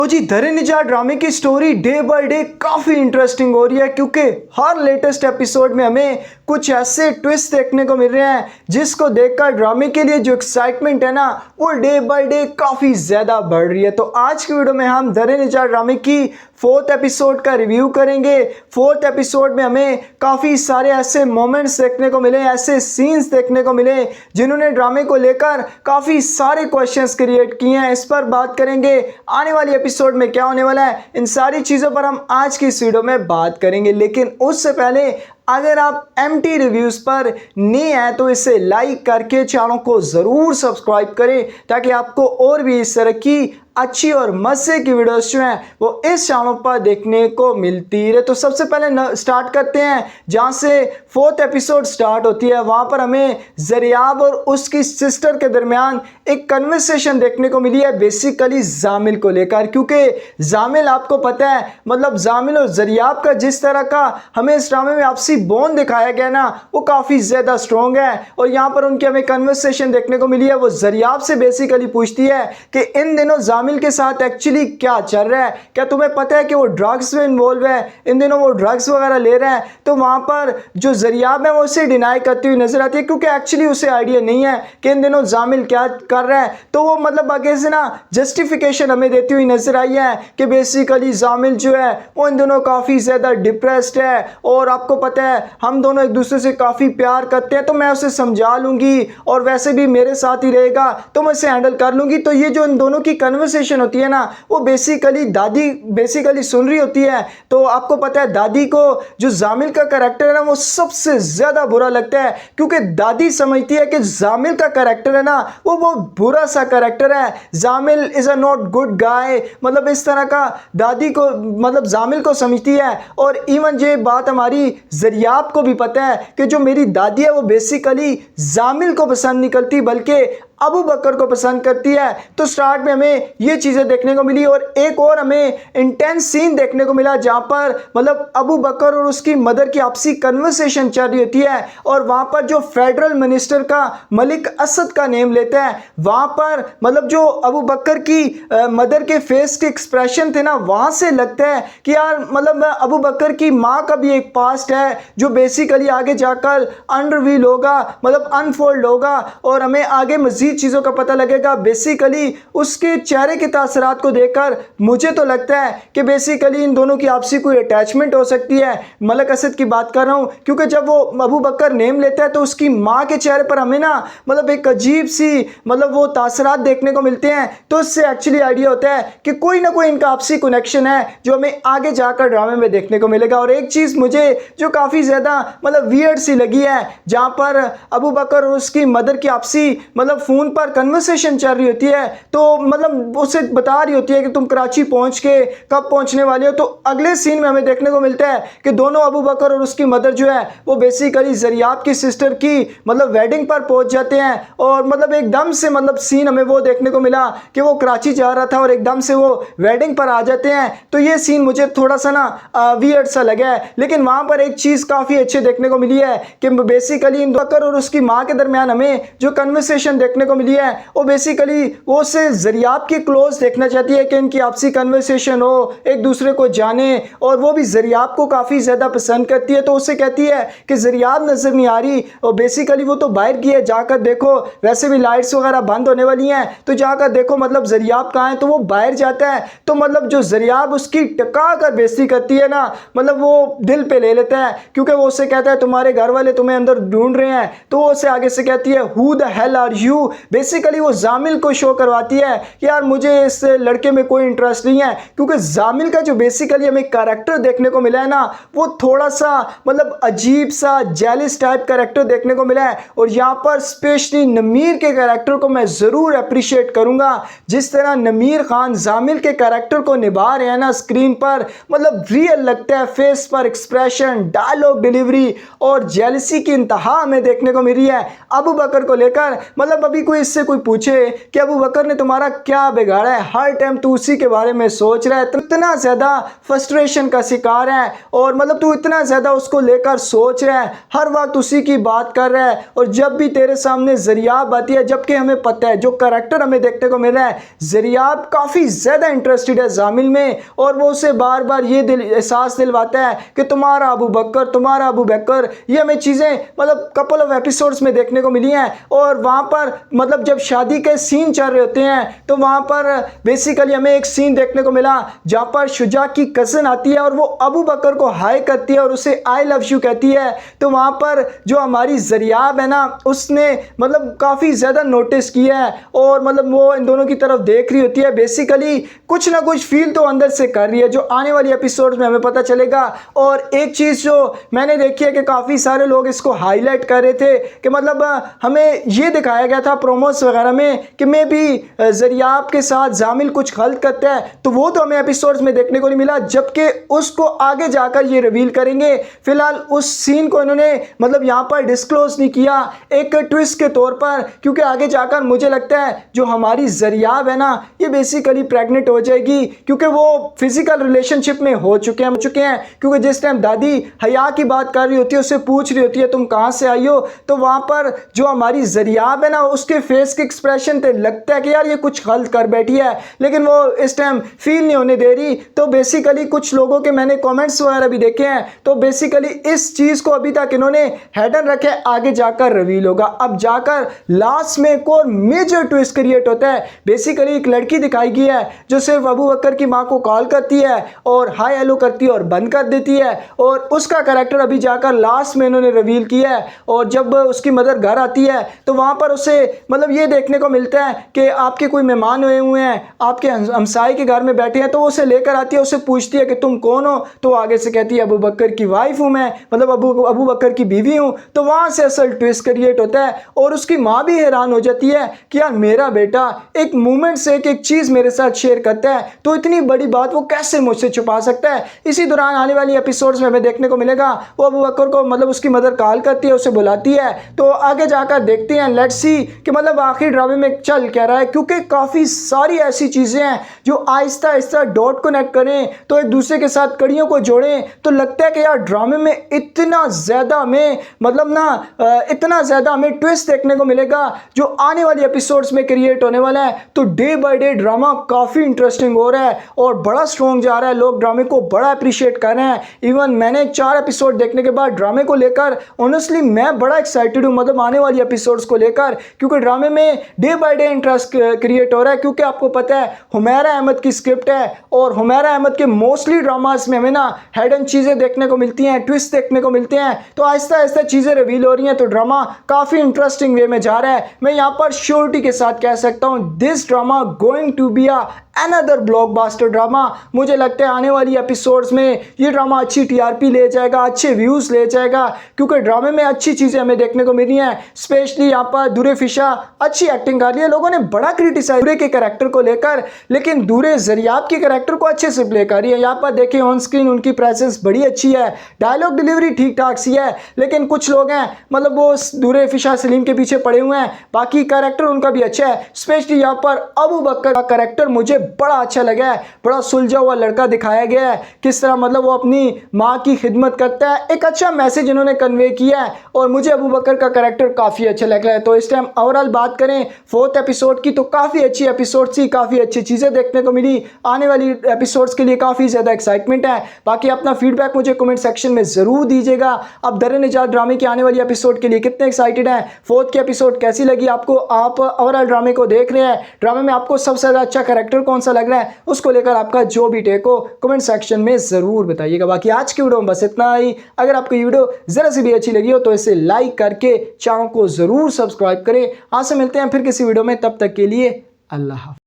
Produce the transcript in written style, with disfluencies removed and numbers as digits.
तो जी धरे ड्रामे की स्टोरी डे बाय डे काफ़ी इंटरेस्टिंग हो रही है, क्योंकि हर लेटेस्ट एपिसोड में हमें कुछ ऐसे ट्विस्ट देखने को मिल रहे हैं जिसको देखकर ड्रामे के लिए जो एक्साइटमेंट है ना, वो डे बाय डे काफ़ी ज़्यादा बढ़ रही है। तो आज की वीडियो में हम धरे ड्रामे की 4th एपिसोड का रिव्यू करेंगे। 4th एपिसोड में हमें काफ़ी सारे ऐसे मोमेंट्स देखने को मिले, ऐसे सीन्स देखने को मिले जिन्होंने ड्रामे को लेकर काफ़ी सारे क्वेश्चंस क्रिएट किए हैं। इस पर बात करेंगे, आने वाली एपिसोड में क्या होने वाला है, इन सारी चीज़ों पर हम आज की इस वीडियो में बात करेंगे। लेकिन उससे पहले अगर आप MT रिव्यूज़ पर नए हैं तो इसे लाइक करके चैनल को ज़रूर सब्सक्राइब करें, ताकि आपको और भी इस तरह की अच्छी और मज़े की वीडियोस जो हैं वो इस चैनल पर देखने को मिलती रहे। तो सबसे पहले स्टार्ट करते हैं जहाँ से 4th एपिसोड स्टार्ट होती है। वहाँ पर हमें ज़रियाब और उसकी सिस्टर के दरमियान एक कन्वर्सेशन देखने को मिली है, बेसिकली जामिल को लेकर। क्योंकि जामिल, आपको पता है, मतलब जामिल और ज़रियाब का जिस तरह का हमें इस ड्रामे में आपसी बॉन्ड दिखाया गया ना, वो काफ़ी ज़्यादा स्ट्रॉन्ग है। और यहाँ पर उनकी हमें कन्वर्सेशन देखने को मिली है। वो ज़रियाब से बेसिकली पूछती है कि इन दिनों जामिल के साथ एक्चुअली क्या चल रहा है, क्या तुम्हें पता है कि वो ड्रग्स में इन्वॉल्व है, इन दिनों वो ड्रग्स वगैरह ले रहा है। तो वहाँ पर जो ज़रियाब है वो उसे डिनाई करती हुई नजर आती है, क्योंकि एक्चुअली उसे आइडिया नहीं है कि इन दिनों जामिल क्या कर रहा है। तो वो मतलब आगे से ना जस्टिफिकेशन हमें देती हुई नजर आई है कि बेसिकली जामिल जो है वो इन दिनों काफ़ी ज़्यादा डिप्रेस्ड है, और आपको पता है हम दोनों एक दूसरे से काफ़ी प्यार करते हैं, तो मैं उसे समझा लूँगी और वैसे भी मेरे साथ ही रहेगा तो मैं उसे हैंडल कर लूँगी। तो ये जो इन दोनों की कन्वर्सेशन होती है ना, वो बेसिकली दादी बेसिकली सुन रही होती है। तो आपको पता है दादी को जो जामिल का कैरेक्टर है ना, वो सबसे ज़्यादा बुरा लगता है, क्योंकि दादी समझती है कि जामिल का कैरेक्टर है ना, वो बहुत बुरा सा कैरेक्टर है। Jamil is a not good guy, मतलब इस तरह का दादी को, मतलब जामिल को समझती है। और इवन ये बात हमारी ज़रियाब को भी पता है कि जो मेरी दादी है वो बेसिकली जामिल को पसंद नहीं करती, बल्कि अबू बकर को पसंद करती है। तो स्टार्ट में हमें ये चीज़ें देखने को मिली, और एक और हमें इंटेंस सीन देखने को मिला जहाँ पर मतलब अबू बकर और उसकी मदर की आपसी कन्वर्सेशन चल रही होती है। और वहाँ पर जो फेडरल मिनिस्टर का मलिक असद का नेम लेता है, वहाँ पर मतलब जो अबू बकर की मदर के फेस के एक्सप्रेशन थे ना, वहाँ से लगता है कि यार मतलब अबू बकर की माँ का भी एक पास्ट है जो बेसिकली आगे जाकर अनरिवील होगा, मतलब अनफोल्ड होगा, और हमें आगे मजीद चीज़ों का पता लगेगा। बेसिकली उसके चेहरे के तासरात को देखकर मुझे तो लगता है कि बेसिकली इन दोनों की आपसी कोई अटैचमेंट हो सकती है। मलिक असद की बात कर रहा हूँ, क्योंकि जब वो अबू बकर नेम लेता है तो उसकी माँ के चेहरे पर हमें ना मतलब एक अजीब सी मतलब वो तासरात देखने को मिलते हैं। तो इससे एक्चुअली आइडिया होता है कि कोई ना कोई इनका आपसी कनेक्शन है जो हमें आगे जाकर ड्रामे में देखने को मिलेगा। और एक चीज़ मुझे जो काफ़ी ज़्यादा मतलब वियर्ड सी लगी है, जहाँ पर अबू बकर और उसकी मदर की आपसी मतलब फोन पर कन्वर्सेशन चल रही होती है, तो मतलब उसे बता रही होती है कि तुम कराची पहुंच के कब पहुंचने वाले हो। तो अगले सीन में हमें देखने को मिलता है कि दोनों अबू बकर और उसकी मदर जो है वो बेसिकली ज़रियाब की सिस्टर की मतलब वेडिंग पर पहुंच जाते हैं। और मतलब एकदम से मतलब सीन हमें वो देखने को मिला कि वो कराची जा रहा था और एकदम से वो वेडिंग पर आ जाते हैं। तो ये सीन मुझे थोड़ा सा ना वियर्ड सा लगा है। लेकिन वहां पर एक चीज़ काफ़ी अच्छी देखने को मिली है कि बेसिकली इन बकर और उसकी माँ के दरमियान हमें जो कन्वर्सेशन देखने को मिली है वो बेसिकली वो उससे ज़रियाब के क्लोज देखना चाहती है कि इनकी आपसी कन्वर्सेशन हो, एक दूसरे को जाने, और वो भी ज़रियाब को काफ़ी ज़्यादा पसंद करती है। तो उससे कहती है कि ज़रियाब नज़र नहीं आ रही, और बेसिकली वो तो बाहर की है, जाकर देखो, वैसे भी लाइट्स वगैरह बंद होने वाली हैं, तो जाकर देखो मतलब ज़रियाब कहाँ है। तो वो बाहर जाता है, तो मतलब जो ज़रियाब उसकी टका कर बेइज्जती करती है ना, मतलब वो दिल पे ले लेता है, क्योंकि वो उससे कहता है तुम्हारे घर वाले तुम्हें अंदर ढूंढ रहे हैं। तो वो उससे आगे से कहती है who the hell are you. Basically वो जामिल को शो करवाती है कि यार मुझे इस लड़के में कोई इंटरेस्ट नहीं है, क्योंकि जामिल का जो बेसिकली हमें कैरेक्टर देखने को मिला है ना, वो थोड़ा सा मतलब अजीब सा जेलिस टाइप कैरेक्टर देखने को मिला है। और यहाँ पर स्पेशली नमीर के कैरेक्टर को मैं ज़रूर अप्रिशिएट करूँगा। जिस तरह नमीर खान जामिल के कैरेक्टर को निभा रहे हैं ना स्क्रीन पर, मतलब रियल लगता है, फेस पर एक्सप्रेशन, डायलॉग डिलीवरी और जेलसी की इंतहा हमें देखने को मिल रही है अबू बकर को लेकर। मतलब अभी भी कोई इससे कोई पूछे कि अबू बकर ने तुम्हारा क्या बिगाड़ा है, हर टाइम तू उसी के बारे में सोच रहा है, तू इतना ज़्यादा फ्रस्ट्रेशन का शिकार है और मतलब तू इतना ज़्यादा उसको लेकर सोच रहा है, हर वक्त उसी की बात कर रहा है। और जब भी तेरे सामने ज़रियाब आती है, जबकि हमें पता है जो करैक्टर हमें देखने को मिल रहा है, ज़रियाब काफ़ी ज़्यादा इंटरेस्टेड है जामिल में और वो उसे बार बार ये एहसास दिलवाता है कि तुम्हारा अबू बकर, ये हमें चीज़ें मतलब कपल ऑफ एपिसोड्स में देखने को मिली हैं। और वहाँ पर मतलब जब शादी के सीन चल रहे होते हैं तो वहाँ पर बेसिकली हमें एक सीन देखने को मिला जहाँ पर शुजा की कज़न आती है और वो अबू बकर को हाय करती है और उसे आई लव यू कहती है। तो वहाँ पर जो हमारी ज़रियाब है ना, उसने मतलब काफ़ी ज़्यादा नोटिस किया है और मतलब वो इन दोनों की तरफ देख रही होती है, बेसिकली कुछ ना कुछ फील तो अंदर से कर रही है, जो आने वाली एपिसोड में हमें पता चलेगा। और एक चीज़ जो मैंने देखी है कि काफ़ी सारे लोग इसको हाईलाइट कर रहे थे कि मतलब हमें ये दिखाया गया था प्रोमोस वगैरह में कि मे भी ज़रियाब के साथ जामिल कुछ गलत करता है, तो वो तो हमें एपिसोड्स में देखने को नहीं मिला, जबकि उसको आगे जाकर ये रिवील करेंगे। फिलहाल उस सीन को इन्होंने मतलब यहाँ पर डिस्क्लोज नहीं किया एक ट्विस्ट के तौर पर, क्योंकि आगे जाकर मुझे लगता है जो हमारी ज़रियाब है ना, ये बेसिकली प्रेग्नेंट हो जाएगी, क्योंकि वो फिजिकल रिलेशनशिप में हो चुके हैं। क्योंकि जिस टाइम दादी हया की बात कर रही होती है, उससे पूछ रही होती है तुम कहाँ से आई हो, तो वहाँ पर जो हमारी ज़रियाब है ना, उसके फेस के एक्सप्रेशन पे लगता है कि यार ये कुछ गलत कर बैठी है, लेकिन वो इस टाइम फील नहीं होने दे रही। तो बेसिकली कुछ लोगों के मैंने कमेंट्स वगैरह भी देखे हैं, तो बेसिकली इस चीज़ को अभी तक इन्होंने हेडन रखे, आगे जाकर रिवील होगा। अब जाकर लास्ट में एक और मेजर ट्विस्ट क्रिएट होता है। बेसिकली एक लड़की दिखाई गई है जो सिर्फ अबू बकर की माँ को कॉल करती है और हाय हेलो करती है और बंद कर देती है, और उसका कैरेक्टर अभी जाकर लास्ट में इन्होंने रिवील किया है। और जब उसकी मदर घर आती है तो वहाँ पर उसे मतलब ये देखने को मिलता है कि आपके कोई मेहमान हुए हैं, आपके हमसाए के घर में बैठे हैं, तो वो उसे लेकर आती है, उसे पूछती है कि तुम कौन हो, तो आगे से कहती है अबू बकर की वाइफ हूँ मैं, मतलब अबू बकर की बीवी हूँ। तो वहाँ से असल ट्विस्ट क्रिएट होता है और उसकी माँ भी हैरान हो जाती है कि यार मेरा बेटा एक मोमेंट से एक चीज़ मेरे साथ शेयर करता है, तो इतनी बड़ी बात वो कैसे मुझसे छुपा सकता है। इसी दौरान आने वाली एपिसोड्स में हमें देखने को मिलेगा वो अबू बकर को मतलब उसकी मदर कॉल करती है, उसे बुलाती है, तो आगे जाकर देखते हैं, लेट्स सी कि मतलब आखिर ड्रामे में चल क्या रहा है, क्योंकि काफ़ी सारी ऐसी चीज़ें हैं जो आहिस्ता आहिस्ता डॉट कनेक्ट करें तो एक दूसरे के साथ कड़ियों को जोड़ें, तो लगता है कि यार ड्रामे में इतना ज़्यादा हमें मतलब ना इतना ज़्यादा हमें ट्विस्ट देखने को मिलेगा जो आने वाली एपिसोड्स में क्रिएट होने वाला है। तो डे बाय डे ड्रामा काफ़ी इंटरेस्टिंग हो रहा है और बड़ा स्ट्रॉन्ग जा रहा है, लोग ड्रामे को बड़ा अप्रिशिएट कर रहे हैं। इवन मैंने 4 एपिसोड देखने के बाद ड्रामे को लेकर ऑनेस्टली मैं बड़ा एक्साइटेड हूँ, मतलब आने वाली एपिसोड्स को लेकर, क्योंकि ड्रामे में day by day interest create हो रहा है। क्योंकि आपको पता है हुमैरा अहमद की स्क्रिप्ट है और हुमैरा अहमद के मोस्टली ड्रामास में हमें ना हिडन चीज़ें देखने को मिलती हैं, ट्विस्ट देखने को मिलते हैं, तो आहिस्ता आहिस्ता चीज़ें रिवील हो रही हैं, तो ड्रामा काफ़ी इंटरेस्टिंग वे में जा रहा है। मैं यहाँ पर श्योरिटी के साथ कह सकता हूँ this drama going to be another blockbuster drama. मुझे लगता है आने वाली एपिसोड्स में ये ड्रामा अच्छी टीआरपी ले जाएगा, अच्छे व्यूज़ ले जाएगा, क्योंकि ड्रामे में अच्छी चीज़ें हमें देखने को मिल रही हैं। स्पेशली यहाँ पर दूरे फिशा अच्छी एक्टिंग कर रही है, लोगों ने बड़ा क्रिटिसाइज दूरे के कैरेक्टर को लेकर, लेकिन दूरे ज़रियाब के कैरेक्टर को अच्छे से प्ले कर रही है। यहाँ पर देखिए ऑन स्क्रीन उनकी प्रेजेंस बड़ी अच्छी है, डायलॉग डिलीवरी ठीक ठाक सी है, लेकिन कुछ लोग हैं मतलब वो दूरे फिशा सलीम के पीछे पड़े हुए हैं, बाकी कैरेक्टर उनका भी अच्छा है। स्पेशली यहाँ पर अबू बकर का कैरेक्टर मुझे बड़ा अच्छा लगा है, बड़ा सुलझा हुआ लड़का दिखाया गया है, किस तरह मतलब वो अपनी माँ की खिदमत करता है, एक अच्छा मैसेज इन्होंने कन्वे किया है और मुझे अबू बकर का कैरेक्टर काफ़ी अच्छा लग रहा है। तो इस टाइम ओवरऑल बात करें 4th एपिसोड की, तो काफ़ी अच्छी एपिसोड थी, काफ़ी अच्छी चीज़ें देखने को मिली, आने वाली एपिसोड्स के लिए काफ़ी ज़्यादा एक्साइटमेंट है। बाकी अपना फीडबैक मुझे कमेंट सेक्शन में ज़रूर दीजिएगा। अब दर-ए-निजात ड्रामे की आने वाली एपिसोड के लिए कितने एक्साइटेड हैं, 4th की एपिसोड कैसी लगी आपको, आप ओवरऑल ड्रामे को देख रहे हैं, ड्रामे में आपको सबसे ज़्यादा अच्छा कैरेक्टर कौन सा लग रहा है, उसको लेकर आपका जो भी टेक हो कमेंट सेक्शन में ज़रूर बताइएगा। बाकी आज की वीडियो में बस इतना ही। अगर आपको ये वीडियो ज़रा सी भी अच्छी लगी हो तो इसे लाइक करके चैनल को ज़रूर सब्सक्राइब करें। आज से मिलते हैं फिर किसी वीडियो में, तब तक के लिए अल्लाह हाफ़िज़।